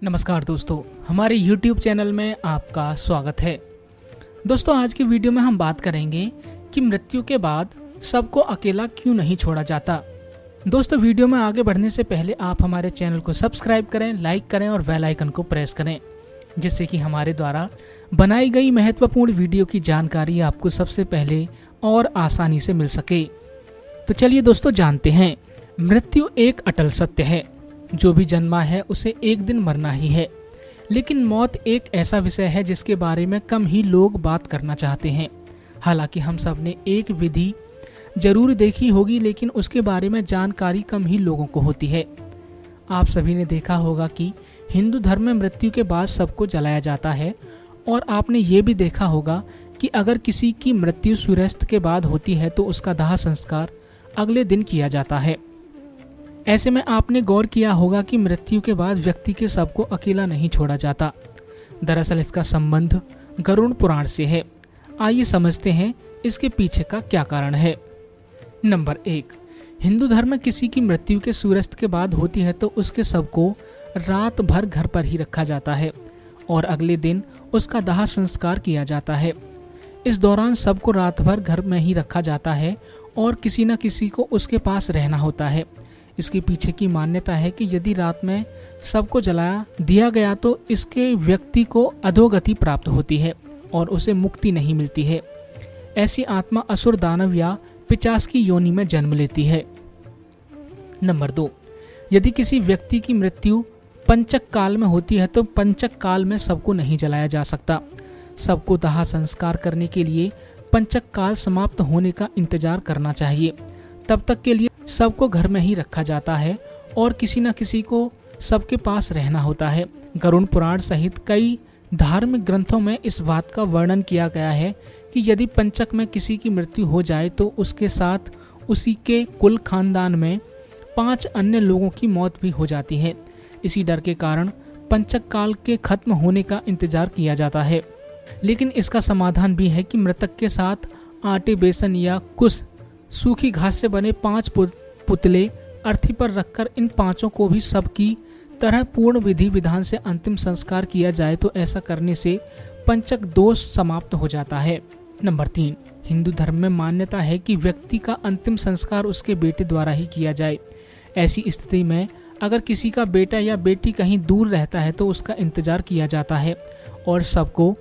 नमस्कार दोस्तों, हमारे YouTube चैनल में आपका स्वागत है। दोस्तों, आज की वीडियो में हम बात करेंगे कि मृत्यु के बाद सबको अकेला क्यों नहीं छोड़ा जाता। दोस्तों, वीडियो में आगे बढ़ने से पहले आप हमारे चैनल को सब्सक्राइब करें, लाइक करें और बेल आइकन को प्रेस करें, जिससे कि हमारे द्वारा बनाई गई महत्वपूर्ण वीडियो की जानकारी आपको सबसे पहले और आसानी से मिल सके। तो चलिए दोस्तों, जानते हैं। मृत्यु एक अटल सत्य है। जो भी जन्मा है उसे एक दिन मरना ही है। लेकिन मौत एक ऐसा विषय है जिसके बारे में कम ही लोग बात करना चाहते हैं। हालांकि हम सब ने एक विधि जरूर देखी होगी, लेकिन उसके बारे में जानकारी कम ही लोगों को होती है। आप सभी ने देखा होगा कि हिंदू धर्म में मृत्यु के बाद सबको जलाया जाता है, और आपने ये भी देखा होगा कि अगर किसी की मृत्यु सूर्यास्त के बाद होती है तो उसका दाह संस्कार अगले दिन किया जाता है। ऐसे में आपने गौर किया होगा कि मृत्यु के बाद व्यक्ति के शव को अकेला नहीं छोड़ा जाता। दरअसल इसका संबंध गरुड़ पुराण से है। आइए समझते हैं इसके पीछे का क्या कारण है। नंबर 1, हिंदू धर्म में किसी की मृत्यु के सूर्यास्त के बाद होती है तो उसके शव को रात भर घर पर ही रखा जाता है और अगले दिन उसका दाह संस्कार किया जाता है। इस दौरान शव को रात भर घर में ही रखा जाता है और किसी न किसी को उसके पास रहना होता है। इसके पीछे की मान्यता है कि यदि रात में शव को जला दिया गया तो इसके व्यक्ति को अधोगति प्राप्त होती है और उसे मुक्ति नहीं मिलती है। ऐसी आत्मा असुर, दानव या पिशाच की योनि में जन्म लेती है। नंबर 2, यदि किसी व्यक्ति की मृत्यु पंचक काल में होती है तो पंचक काल में शव को नहीं जलाया जा सकता। शव को दाह संस्कार करने के लिए पंचक काल समाप्त होने का इंतजार करना चाहिए। तब तक के लिए शव को घर में ही रखा जाता है और किसी न किसी को शव के पास रहना होता है। गरुड़ पुराण सहित कई धार्मिक ग्रंथों में इस बात का वर्णन किया गया है कि यदि पंचक में किसी की मृत्यु हो जाए तो उसके साथ उसी के कुल खानदान में 5 अन्य लोगों की मौत भी हो जाती है। इसी डर के कारण पंचक काल के खत्म होने का इंतजार किया जाता है। लेकिन इसका समाधान भी है कि मृतक के साथ आटे, बेसन या कुछ सूखी घास से बने 5 पुतले अर्थी पर रखकर इन 5 को भी सबकी तरह पूर्ण विधि विधान से अंतिम संस्कार किया जाए तो ऐसा करने से पंचक दोष समाप्त हो जाता है। नंबर 3, हिंदू धर्म में मान्यता है कि व्यक्ति का अंतिम संस्कार उसके बेटे द्वारा ही किया जाए। ऐसी स्थिति में अगर किसी का बेटा या बेटी कहीं दूर रहता है तो उसका इंतजार किया जाता है और सबको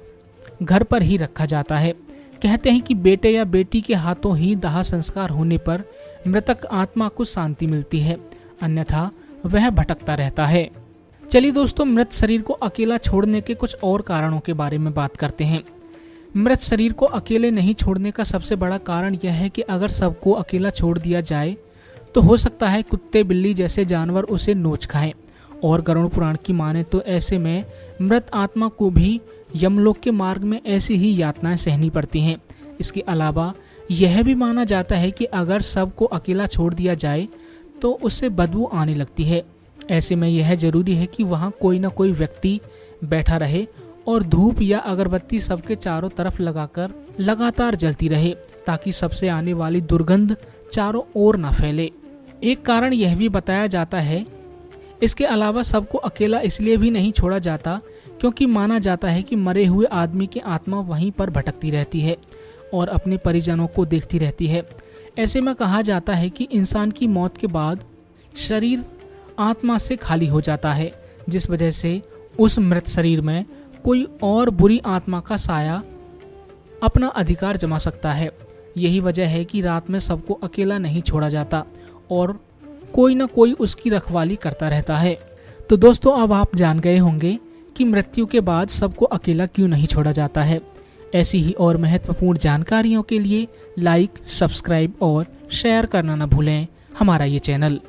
घर पर ही रखा जाता है। कहते हैं कि बेटे या बेटी के हाथों ही दाह संस्कार होने पर मृतक आत्मा को शांति मिलती है, अन्यथा वह भटकता रहता है। चलिए दोस्तों, मृत शरीर को अकेला छोड़ने के कुछ और कारणों के बारे में बात करते हैं। मृत शरीर को अकेले नहीं छोड़ने का सबसे बड़ा कारण यह है कि अगर सबको अकेला छोड़ दिया जाए तो हो सकता है कुत्ते, बिल्ली जैसे जानवर उसे नोच खाएं। और गरुड़ पुराण की माने तो ऐसे में मृत आत्मा को भी यमलोक के मार्ग में ऐसी ही यातनाएं सहनी पड़ती हैं। इसके अलावा यह भी माना जाता है कि अगर शव को अकेला छोड़ दिया जाए तो उससे बदबू आने लगती है। ऐसे में यह जरूरी है कि वहाँ कोई न कोई व्यक्ति बैठा रहे और धूप या अगरबत्ती शव के चारों तरफ लगाकर लगातार जलती रहे, ताकि शव से आने वाली दुर्गंध चारों ओर न फैले। एक कारण यह भी बताया जाता है। इसके अलावा शव को अकेला इसलिए भी नहीं छोड़ा जाता क्योंकि माना जाता है कि मरे हुए आदमी की आत्मा वहीं पर भटकती रहती है और अपने परिजनों को देखती रहती है। ऐसे में कहा जाता है कि इंसान की मौत के बाद शरीर आत्मा से खाली हो जाता है, जिस वजह से उस मृत शरीर में कोई और बुरी आत्मा का साया अपना अधिकार जमा सकता है। यही वजह है कि रात में सबको अकेला नहीं छोड़ा जाता और कोई न कोई उसकी रखवाली करता रहता है। तो दोस्तों, अब आप जान गए होंगे कि मृत्यु के बाद सबको अकेला क्यों नहीं छोड़ा जाता है। ऐसी ही और महत्वपूर्ण जानकारियों के लिए लाइक, सब्सक्राइब और शेयर करना न भूलें हमारा ये चैनल।